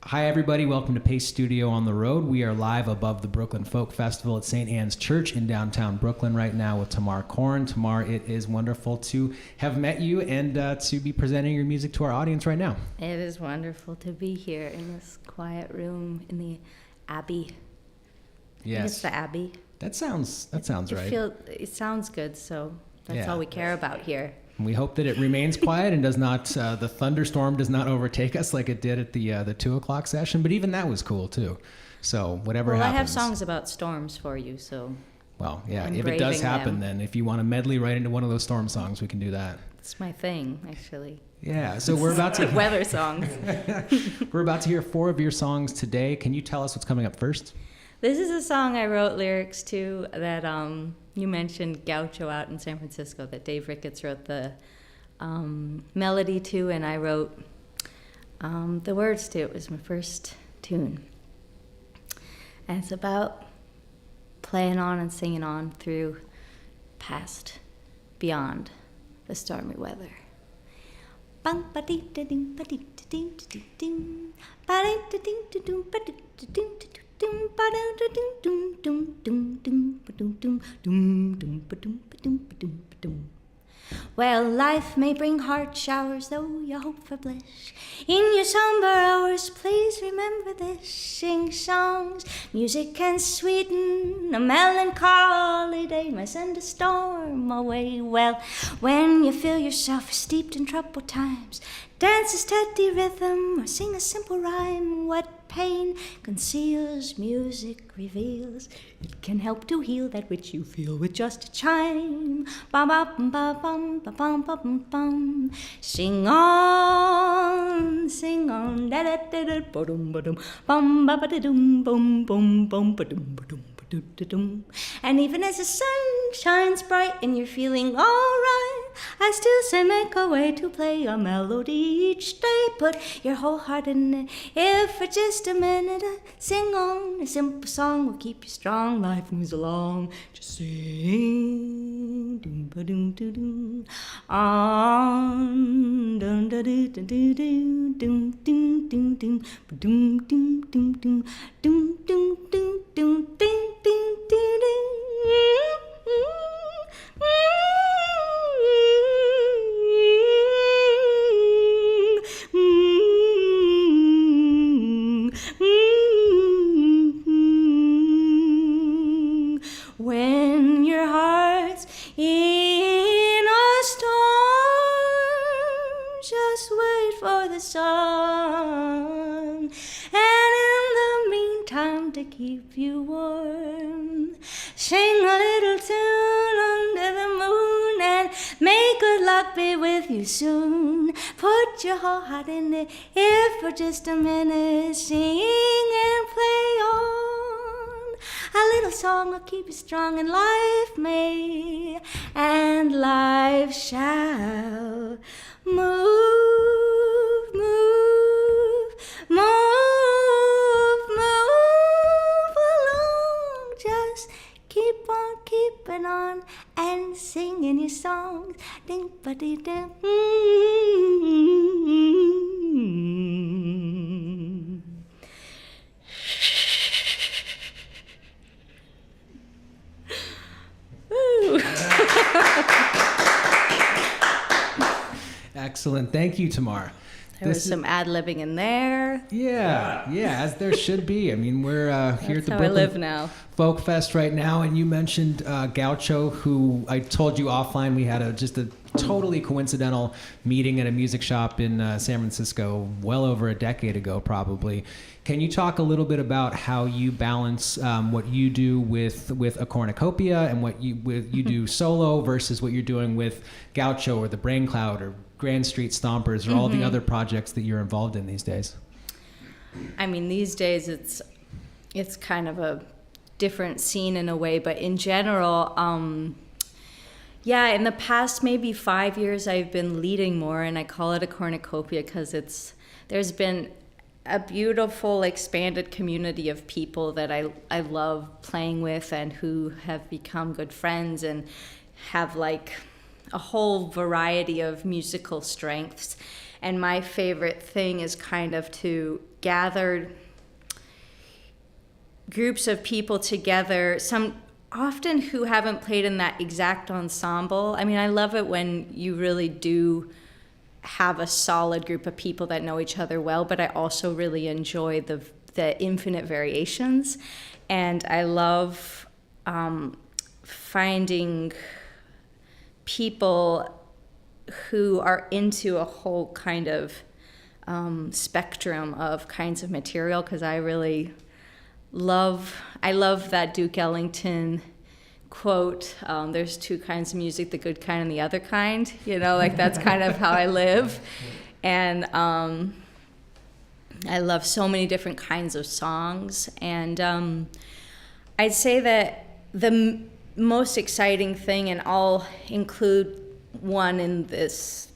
Hi, everybody. Welcome to Pace Studio on the Road. We are live above the Brooklyn Folk Festival at St. Anne's Church in downtown Brooklyn right now with Tamar Korn. Tamar, it is wonderful to have met you and to be presenting your music to our audience right now. It is wonderful to be here in this quiet room in the Abbey. Yes. I think it's the Abbey. That sounds right. It sounds good, so that's all we care about here. We hope that it remains quiet and does not, the thunderstorm does not overtake us like it did at the 2 o'clock session. But even that was cool too. So whatever happens. Well, I have songs about storms for you, so. Well, yeah, if it does happen, then if you want to medley right into one of those storm songs, we can do that. It's my thing, actually. Yeah, so we're about to weather songs. We're about to hear 4 of your songs today. Can you tell us what's coming up first? This is a song I wrote lyrics to that you mentioned Gaucho out in San Francisco that Dave Ricketts wrote the melody to, and I wrote the words to. It was my first tune. And it's about playing on and singing on through past, beyond the stormy weather. Well, life may bring hard showers, though you hope for bliss. In your somber hours, please remember this. Sing songs, music can sweeten a melancholy day, may send a storm away. Well, when you feel yourself steeped in troubled times, dance a steady rhythm or sing a simple rhyme. What pain conceals, music reveals. It can help to heal that which you feel with just a chime. Bum bum bum bum bum bum bum bum. Sing on, da da da da ba dum ba dum ba ba da dum bum bum bum ba dum ba dum. And even as the sun shines bright and you're feeling alright, I still say make a way to play a melody each day. Put your whole heart in it. If for just a minute sing on, a simple song will keep you strong. Life moves along, just sing doom ba doom doo doom on dum da doo doo doo doo doom doom doom doom doom doom doom doom doom doom doom doom ding ding ding ding. When your heart's in a storm, just wait for the sun. And in the meantime, to keep you warm, sing a little tune under the moon, and may good luck be with you soon. Put your whole heart in it, if for just a minute, sing and play on. A little song will keep you strong, and life may, and life shall move, move, move, move along. Just keep on keeping on and singing your songs. Ding ba dee ding. Excellent. Thank you, Tamar. There was some ad-libbing in there. Yeah, as there should be. I mean, we're here at the Brooklyn Brooklyn I live now. Folk Fest right now, and you mentioned Gaucho, who I told you offline we had just a totally coincidental meeting at a music shop in San Francisco well over a decade ago, probably. Can you talk a little bit about how you balance what you do with a cornucopia and what you do solo versus what you're doing with Gaucho or the Brain Cloud or Grand Street Stompers or all the other projects that you're involved in these days? I mean, these days it's kind of a different scene in a way, but in general, in the past maybe 5 years I've been leading more, and I call it a cornucopia because there's been a beautiful expanded community of people that I love playing with and who have become good friends and have like a whole variety of musical strengths. And my favorite thing is kind of to gather groups of people together, some often who haven't played in that exact ensemble. I mean, I love it when you really do have a solid group of people that know each other well, but I also really enjoy the infinite variations. And I love finding people who are into a whole kind of spectrum of kinds of material, because I love that Duke Ellington quote, there's two kinds of music, the good kind and the other kind, like that's kind of how I live. And I love so many different kinds of songs. And I'd say that the most exciting thing, and I'll include one in this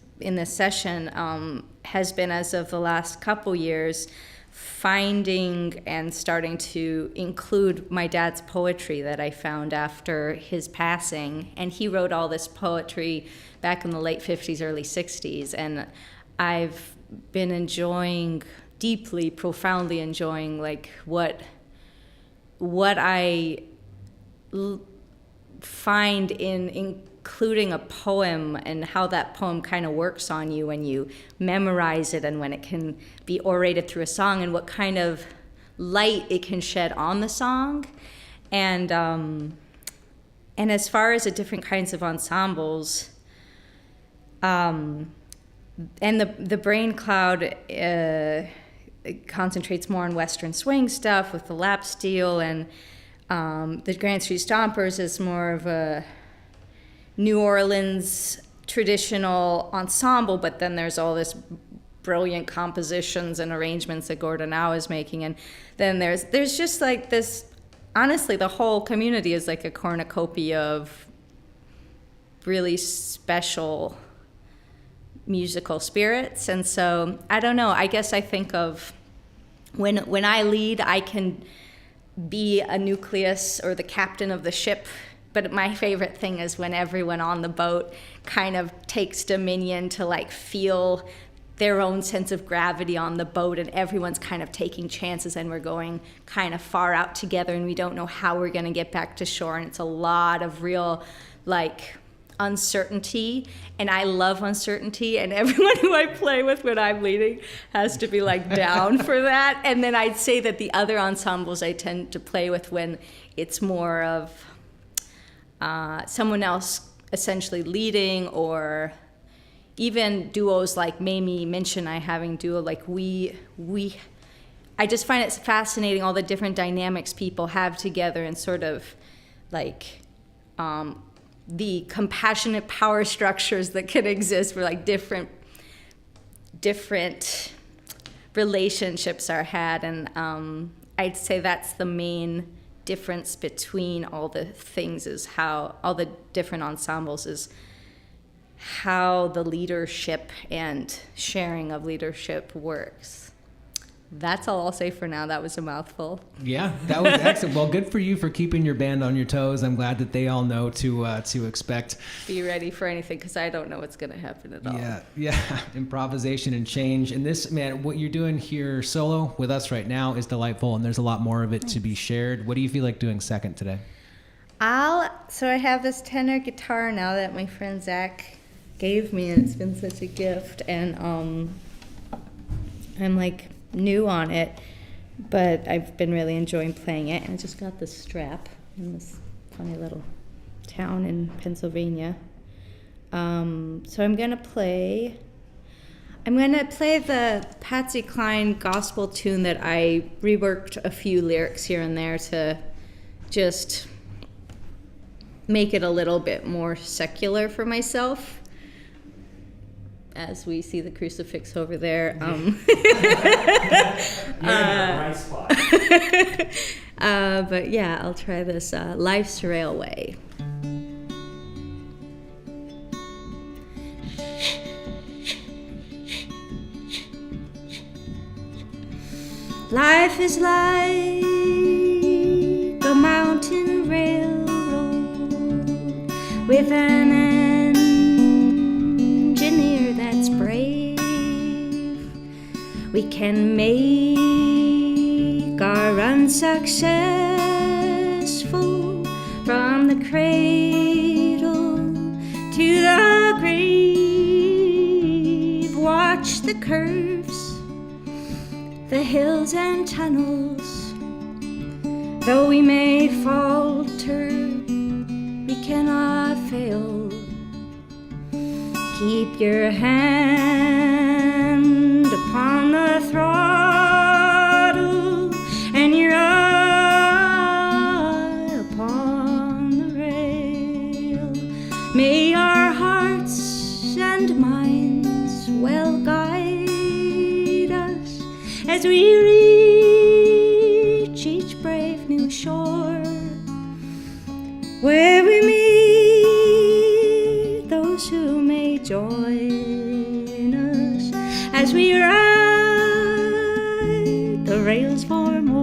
session, has been, as of the last couple years, finding and starting to include my dad's poetry that I found after his passing. And he wrote all this poetry back in the late 50s, early 60s. And I've been enjoying, deeply, profoundly enjoying, like what I find in including a poem and how that poem kind of works on you when you memorize it and when it can be orated through a song, and what kind of light it can shed on the song. And as far as the different kinds of ensembles, and the Brain Cloud it concentrates more on Western swing stuff with the lap steel, and the Grand Street Stompers is more of a New Orleans traditional ensemble, but then there's all this brilliant compositions and arrangements that Gordon Howe is making. And then there's just like this, honestly, the whole community is like a cornucopia of really special musical spirits. And so, I don't know, I guess I think of when I lead, I can be a nucleus or the captain of the ship. But my favorite thing is when everyone on the boat kind of takes dominion to like feel their own sense of gravity on the boat, and everyone's kind of taking chances, and we're going kind of far out together, and we don't know how we're going to get back to shore. And it's a lot of real like uncertainty, and I love uncertainty, and everyone who I play with when I'm leading has to be like down for that. And then I'd say that the other ensembles I tend to play with when it's more of someone else essentially leading, or even duos like Mamie Minch and I having duo, like I just find it fascinating all the different dynamics people have together, and sort of like the compassionate power structures that can exist where like different relationships are had. And I'd say that's the main difference between all the things, is how all the different ensembles is how the leadership and sharing of leadership works. That's all I'll say for now. That was a mouthful. Yeah, that was excellent. Well, good for you for keeping your band on your toes. I'm glad that they all know to expect. Be ready for anything, because I don't know what's going to happen at all. Yeah, improvisation and change. And this, man, what you're doing here solo with us right now is delightful, and there's a lot more of it to be shared. What do you feel like doing second today? So I have this tenor guitar now that my friend Zach gave me, and it's been such a gift. And I'm like new on it, but I've been really enjoying playing it. And I just got this strap in this funny little town in Pennsylvania. So I'm gonna play the Patsy Cline gospel tune that I reworked a few lyrics here and there to just make it a little bit more secular for myself. As we see the crucifix over there. You're in the right spot. But yeah, I'll try this Life's Railway. Life is like a mountain railroad with an engineer that's brave. We can make our run successful from the cradle to the grave. Watch the curves, the hills and tunnels. Though we may falter, we cannot fail. Keep your hand upon the throttle and your eye upon the rail. May our hearts and minds well guide us as we reach each brave new shore, where we meet those who may join us as we ride the rails for more.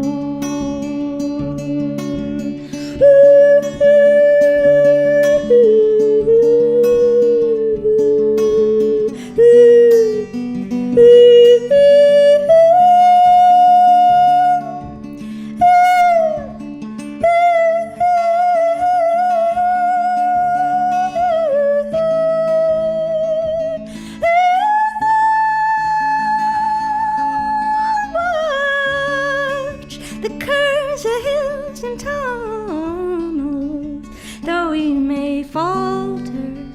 The curves of hills and tunnels, though we may falter,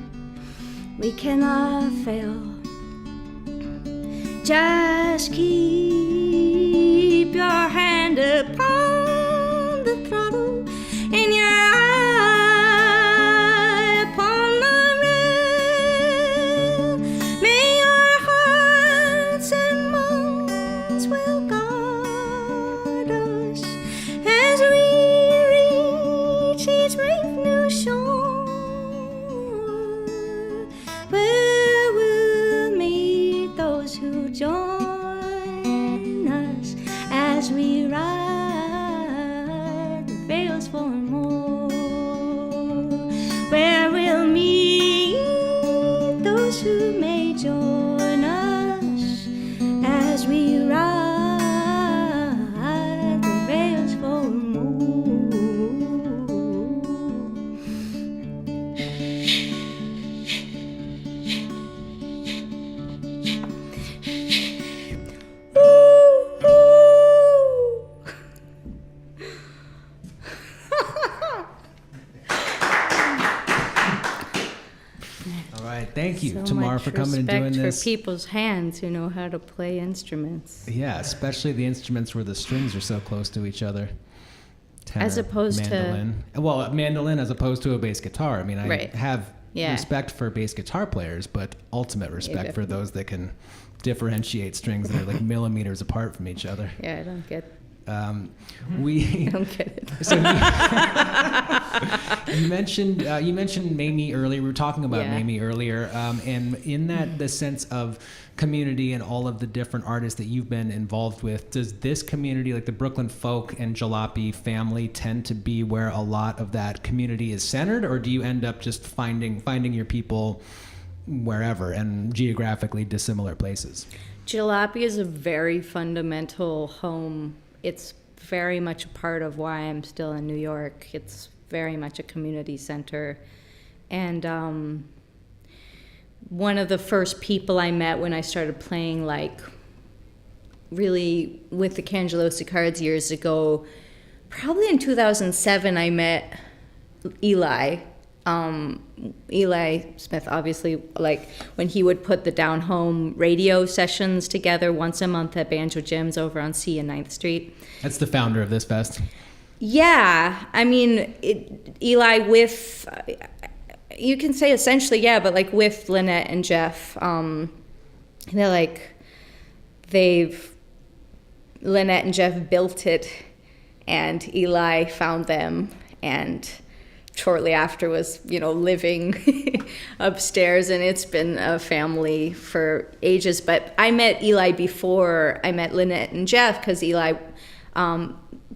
we cannot fail. Just keep your hand upon the throttle and your eye upon the rail. May your hearts and minds well guide us as we reach each brave new shore, where we'll meet those who join us as we ride the rails for more, where we'll meet those who may join us as we ride the rails for more. All right, thank you, So Tamar, much for coming and doing respect this. for people's hands who know how to play instruments. Yeah, especially the instruments where the strings are so close to each other. Tenor, As opposed to- mandolin. Well, a mandolin as opposed to a bass guitar. I mean, I Right. have Yeah. respect for bass guitar players, but ultimate respect for definitely. those that can differentiate strings that are like millimeters apart from each other. Yeah, I don't get We I don't get it. So you mentioned Mamie earlier. We were talking about Yeah. Mamie earlier, and in that the sense of community and all of the different artists that you've been involved with. Does this community, like the Brooklyn folk and jalopy family, tend to be where a lot of that community is centered, or do you end up just finding your people wherever and geographically dissimilar places? Jalopy is a very fundamental home. It's very much a part of why I'm still in New York. It's very much a community center. And one of the first people I met when I started playing, like, really with the Cangelosi cards years ago, probably in 2007, I met Eli. Eli Smith, obviously, like when he would put the down home radio sessions together once a month at Banjo Jim's over on C and 9th Street. That's the founder of this fest. Yeah, I mean, Eli with, you can say essentially, yeah, but like with Lynette and Jeff, Lynette and Jeff built it, and Eli found them, and shortly after was, living upstairs, and it's been a family for ages. But I met Eli before I met Lynette and Jeff, because Eli,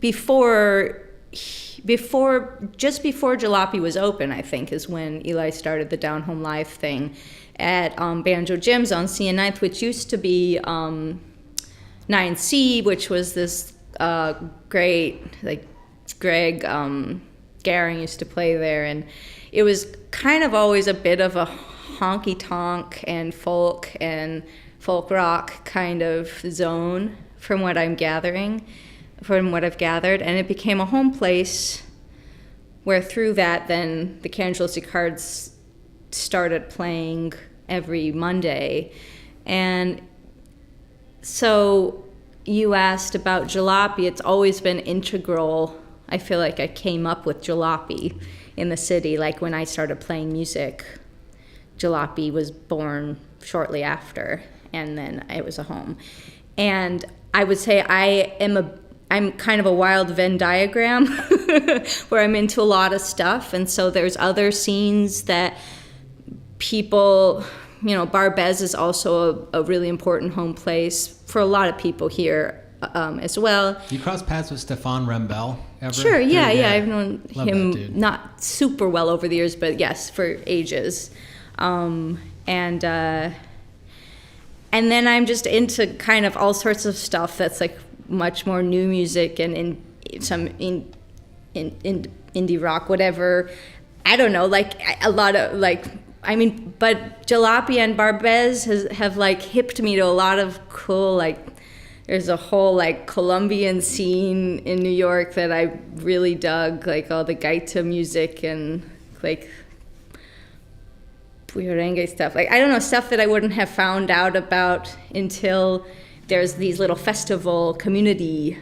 before Jalopy was open, I think, is when Eli started the Down Home Live thing at Banjo Jim's on C and 9th, which used to be 9C, which was this great, like Greg Garing used to play there, and it was kind of always a bit of a honky-tonk and folk rock kind of zone from what I've gathered, and it became a home place where through that then the Casualty Cards started playing every Monday. And so you asked about jalopy. It's always been integral. I feel like I came up with jalopy in the city. Like when I started playing music, jalopy was born shortly after, and then it was a home. And I would say I'm kind of a wild Venn diagram where I'm into a lot of stuff. And so there's other scenes that people, Barbez is also a really important home place for a lot of people here as well. You cross paths with Stefan Rembel ever? Sure, yeah. I've known Love him that dude. not super well over the years, but yes, for ages. And then I'm just into kind of all sorts of stuff that's like much more new music and some indie rock, whatever. I don't know, like a lot of but Jalopy and Barbez have like hipped me to a lot of cool, like there's a whole like Colombian scene in New York that I really dug, like all the gaita music and like merengue stuff, like I don't know, stuff that I wouldn't have found out about until there's these little festival community.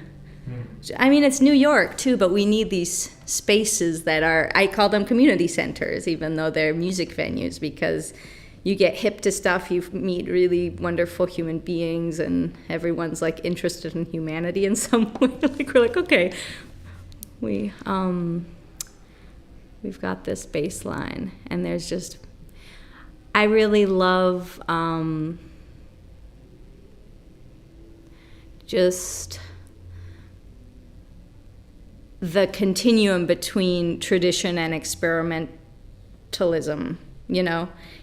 I mean, it's New York too, but we need these spaces that are, I call them community centers, even though they're music venues, because you get hip to stuff, you meet really wonderful human beings, and everyone's like interested in humanity in some way. Like we're like, okay, we've got this baseline, and there's just, I really love just the continuum between tradition and experimentalism,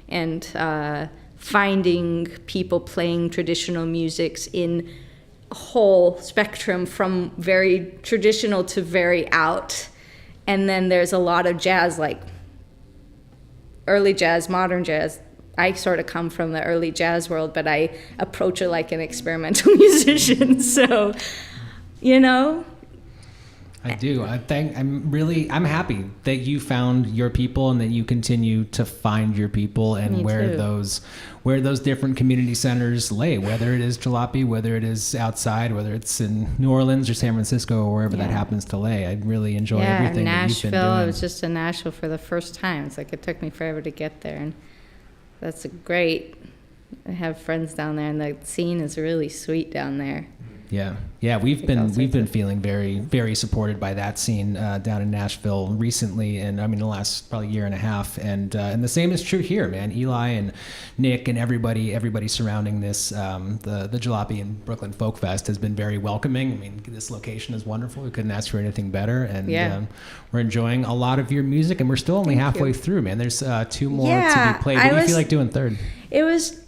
and finding people playing traditional musics in a whole spectrum from very traditional to very out. And then there's a lot of jazz, like early jazz, modern jazz. I sort of come from the early jazz world, but I approach it like an experimental musician. So, I do. I'm happy that you found your people and that you continue to find your people and Me where too. those different community centers lay, whether it is Jalopy, whether it is outside, whether it's in New Orleans or San Francisco or wherever that happens to lay. I really enjoy everything that you've been doing. Nashville. I was just in Nashville for the first time. It's like it took me forever to get there, and that's great. I have friends down there, and the scene is really sweet down there. Yeah, we've been feeling very, very supported by that scene down in Nashville recently, and I mean the last probably year and a half, and the same is true here, man. Eli and Nick and everybody surrounding this, the Jalopy and Brooklyn Folk Fest has been very welcoming. I mean, this location is wonderful. We couldn't ask for anything better, and we're enjoying a lot of your music, and we're still only halfway through, man. There's 2 more to be played. What do you feel like doing third? It was.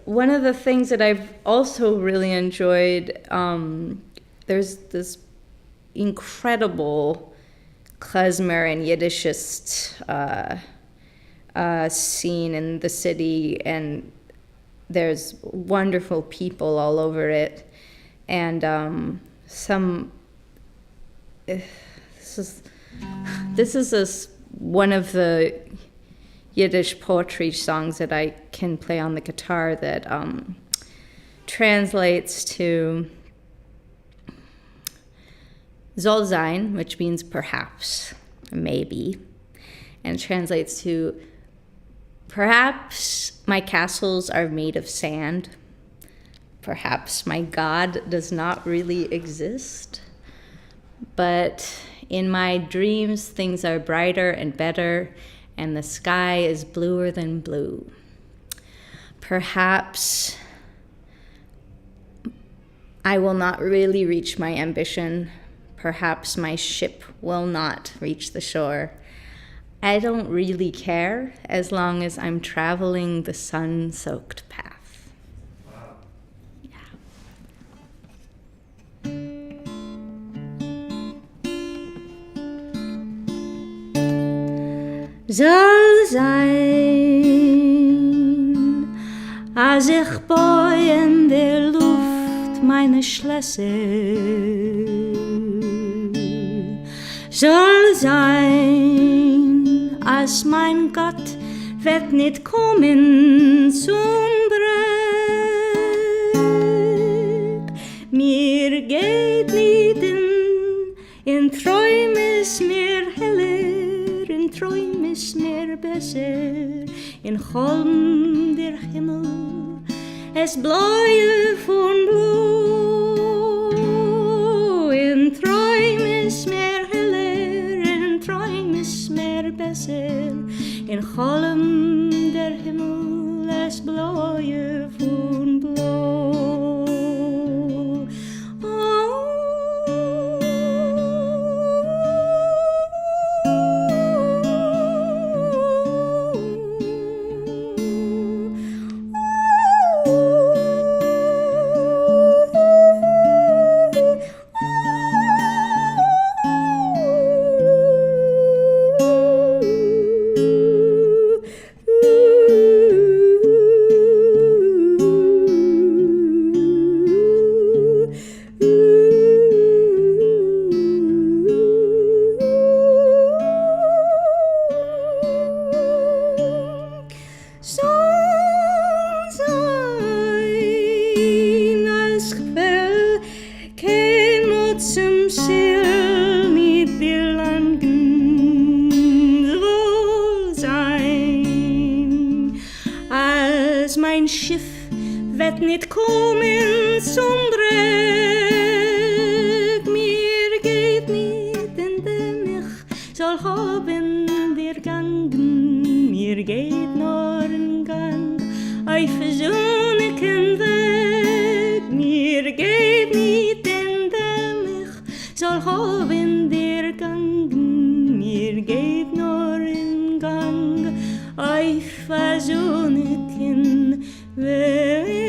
One of the things that I've also really enjoyed, there's this incredible klezmer and Yiddishist scene in the city, and there's wonderful people all over it, and this is one of the Yiddish poetry songs that I can play on the guitar that translates to Zolzin, which means perhaps, maybe, and translates to perhaps my castles are made of sand, perhaps my God does not really exist, but in my dreams things are brighter and better, and the sky is bluer than blue. Perhaps I will not really reach my ambition. Perhaps my ship will not reach the shore. I don't really care as long as I'm traveling the sun-soaked path. Wow. Yeah. soll sein, als ich baue in der Luft meine Schlösser. Soll sein, als mein Gott wird nicht kommen zum Brett. Mir geht nicht in Träum ist mir heller, in Träum ist mir besser, in Cholm der Himmel, es bläue von Blut, in Träum ist mir heller, in Träum ist mir besser, in Cholm der Himmel, es bläue von Blut. Nicht kommen zum Dreck, mir geht nicht, indem ich soll haben dir gangen, mir geht nur ein Gang auf sonnigen Weg, mir geht nicht, indem ich soll haben dir gangen, mir geht nur ein Gang auf sonnigen Weg.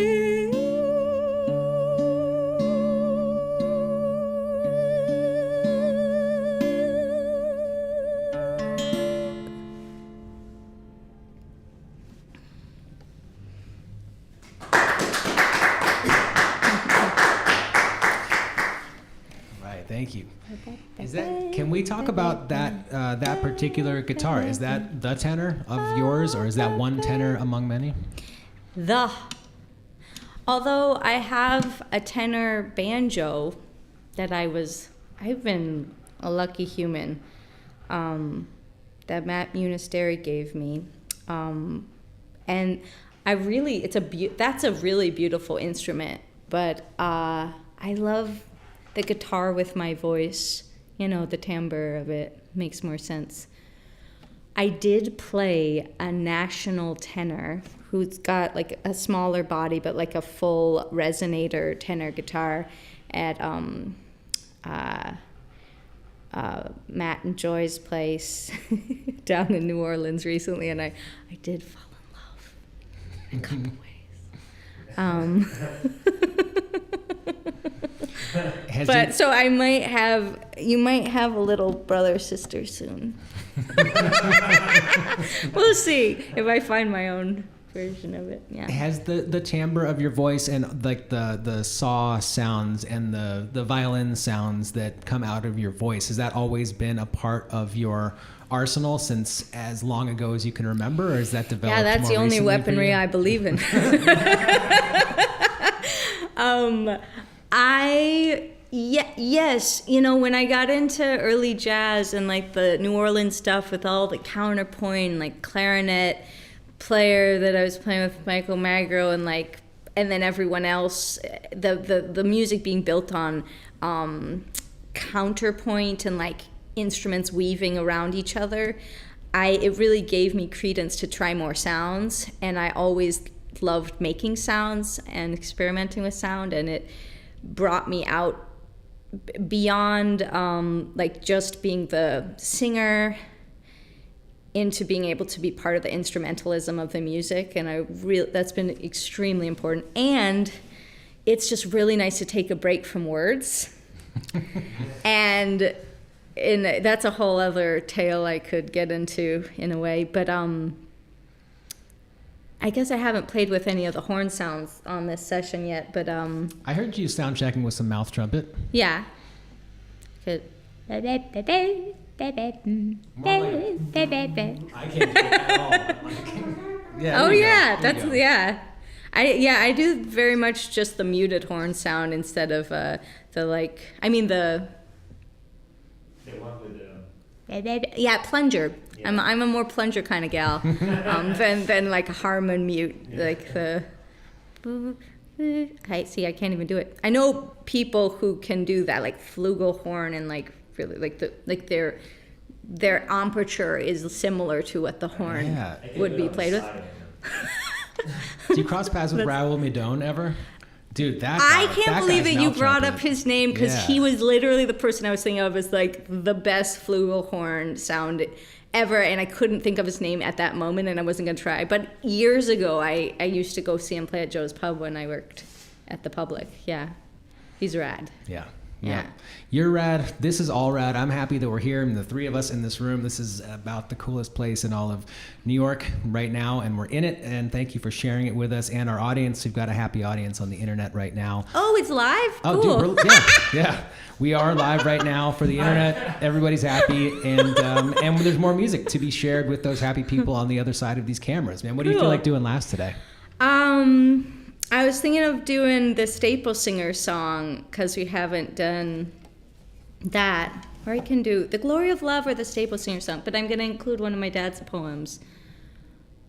Thank you. Can we talk about that particular guitar? Is that the tenor of yours, or is that one tenor among many? Although I have a tenor banjo that I've been a lucky human, that Matt Munisteri gave me, and that's a really beautiful instrument. But I love the guitar with my voice, the timbre of it makes more sense. I did play a national tenor who's got like a smaller body, but like a full resonator tenor guitar at Matt and Joy's place down in New Orleans recently, and I did fall in love in a couple ways. But so you might have a little brother sister soon. We'll see if I find my own version of it. Yeah. Has the timbre of your voice and like the saw sounds and the violin sounds that come out of your voice, has that always been a part of your arsenal since as long ago as you can remember, or is that developed? Yeah, that's the only weaponry I believe in. Yes, when I got into early jazz and like the New Orleans stuff with all the counterpoint, like clarinet player that I was playing with Michael Magro, and then everyone else, the music being built on counterpoint and like instruments weaving around each other, it really gave me credence to try more sounds, and I always loved making sounds and experimenting with sound, and it brought me out beyond like just being the singer into being able to be part of the instrumentalism of the music, and that's been extremely important. And it's just really nice to take a break from words and and that's a whole other tale I could get into in a way. But I guess I haven't played with any of the horn sounds on this session yet. But I heard you sound checking with some mouth trumpet. yeah. Could. More like I can't do it at all. Yeah, Oh there you go. yeah, There you that's go. yeah. I do very much just the muted horn sound instead of the like. I mean the plunger. Yeah. I'm a more plunger kind of gal than like a harmon mute like the. I can't even do it. I know people who can do that, like flugelhorn, and like really like their aperture is similar to what the horn Yeah. would be played with. Do you cross paths with Raoul Midone ever? Dude, that I guy, can't that believe guy's that you mouth brought trumpet. up his name because Yeah. he was literally the person I was thinking of as like the best flugelhorn sound ever, and I couldn't think of his name at that moment, and I wasn't gonna try. But years ago, I used to go see him play at Joe's Pub when I worked at the Public. Yeah, he's rad. Yeah. Yeah. You're rad. This is all rad. I'm happy that we're here and the three of us in this room. This is about the coolest place in all of New York right now, and we're in it. And thank you for sharing it with us and our audience. We've got a happy audience on the internet right now. Oh, it's live. Oh, Cool. dude, yeah. We are live right now for the internet. Everybody's happy, and there's more music to be shared with those happy people on the other side of these cameras. Man, what do you feel Cool. like doing last today? I was thinking of doing the Staple Singer song because we haven't done that. Or I can do The Glory of Love or the Staple Singer song, but I'm going to include one of my dad's poems.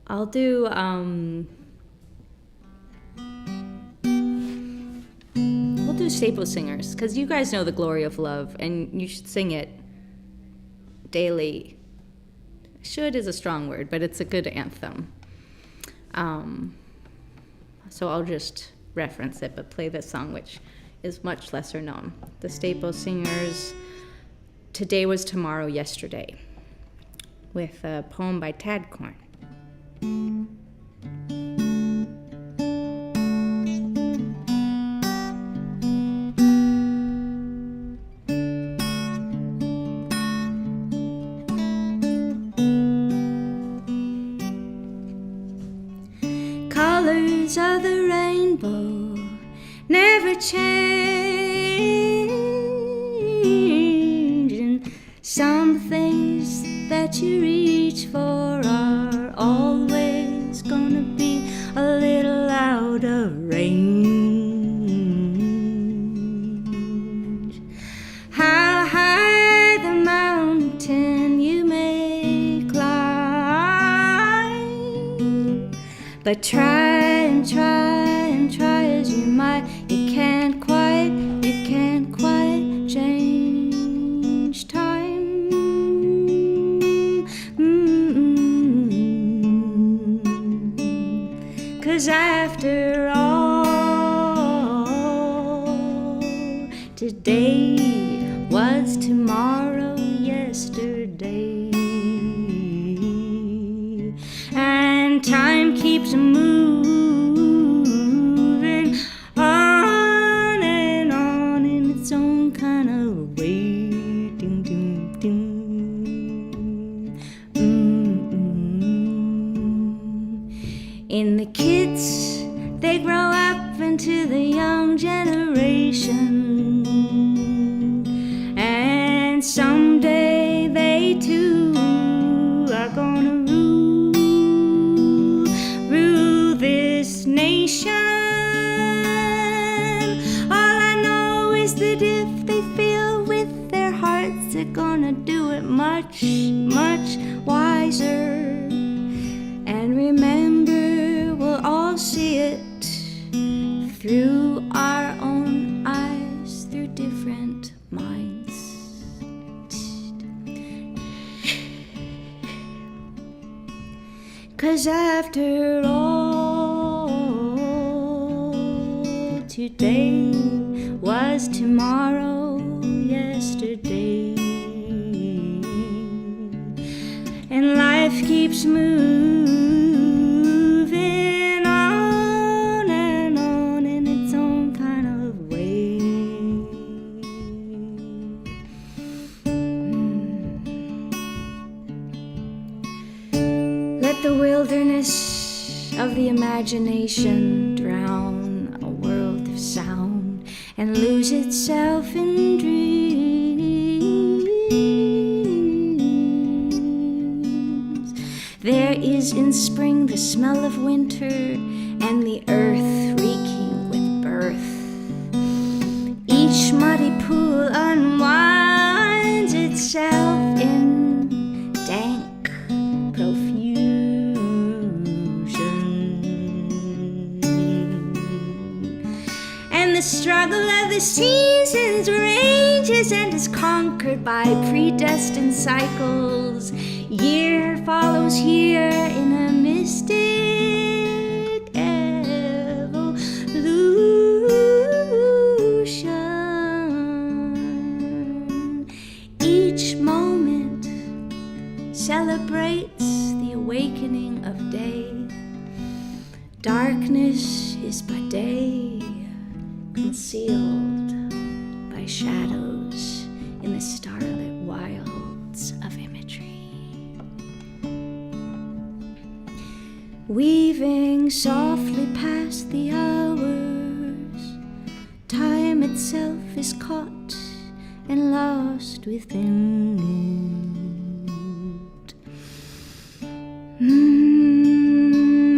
I'll do, we'll do Staple Singers because you guys know The Glory of Love and you should sing it daily. Should is a strong word, but it's a good anthem. So I'll just reference it, but play this song, which is much lesser known. The Staple Singers, Today Was Tomorrow Yesterday, with a poem by Tad Korn. Colors of the rainbow never change, and some things that you reach for are always gonna be a little out of range. How high the mountain you may climb, but try and try and try as you might, you can't quite change time. Mm-mm. 'Cause after all, today was tomorrow yesterday, and time keeps moving on and on in its own kind of way. Ding, ding, ding. Mm-mm. In the kids, they grow up into the young generation, and someday they too are gonna rule this nation. All I know is that if they feel with their hearts, they're gonna do it much, much wiser. And remember, we'll all see it through our own eyes, through different minds. 'Cause after all, today was tomorrow yesterday, and life keeps moving on and on in its own kind of way. darkness of the imagination drown a world of sound and lose itself in dreams. There is in spring the smell of winter and the earth reeking with birth. Each muddy pool unwinds itself in dank profusion. And the struggle of the seasons ranges and is conquered by predestined cycles. Year follows year in a mystic evolution. Each moment celebrates the awakening of day. Darkness is but day, concealed by shadows in the starlit wilds of imagery. Weaving softly past the hours, time itself is caught and lost within it.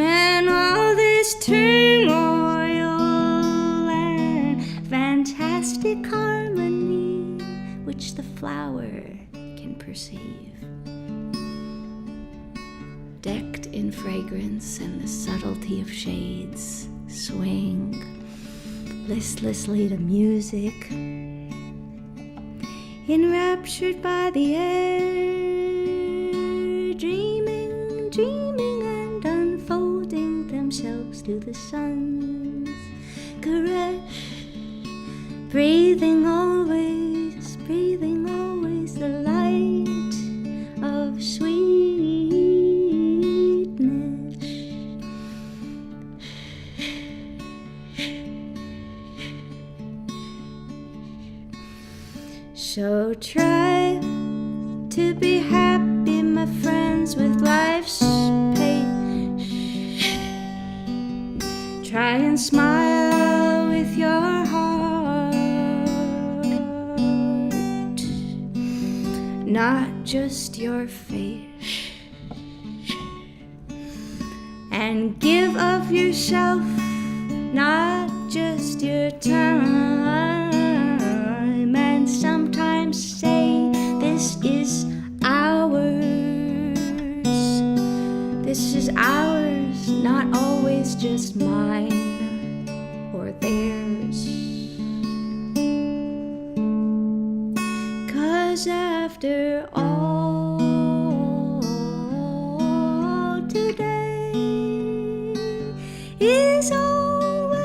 And all this turmoil and fantastic harmony which the flower can perceive, decked in fragrance and the subtlety of shades, swing listlessly to music, enraptured by the air, dreaming, dreaming and unfolding themselves to the sun's caress, breathing always the light of sweetness. So try to be happy, my friends, with life's pace. Try and smile with your heart, not just your face. And give of yourself, not just your time. And sometimes say, this is ours. This is ours, not always just mine or theirs. 'Cause after all, today is always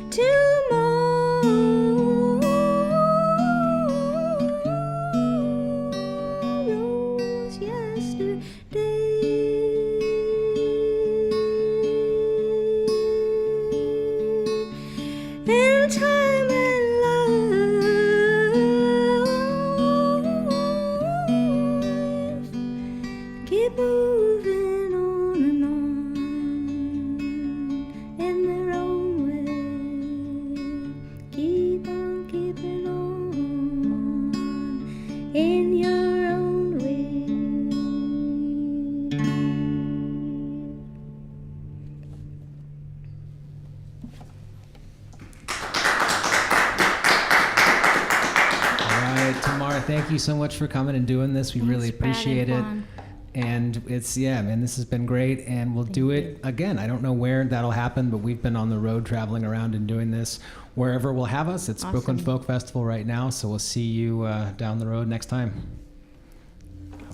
tomorrow's yesterday. And time and life keep moving on and on in their own way. Keep on keeping on in your own way. All right, Tamar, thank you so much for coming and doing this. We really Thanks, Brad and appreciate it. Juan. And it's, yeah, man, this has been great. And we'll do it again. I don't know where that'll happen, but we've been on the road traveling around and doing this wherever will have us. It's Awesome. Brooklyn Folk Festival right now. So we'll see you down the road next time.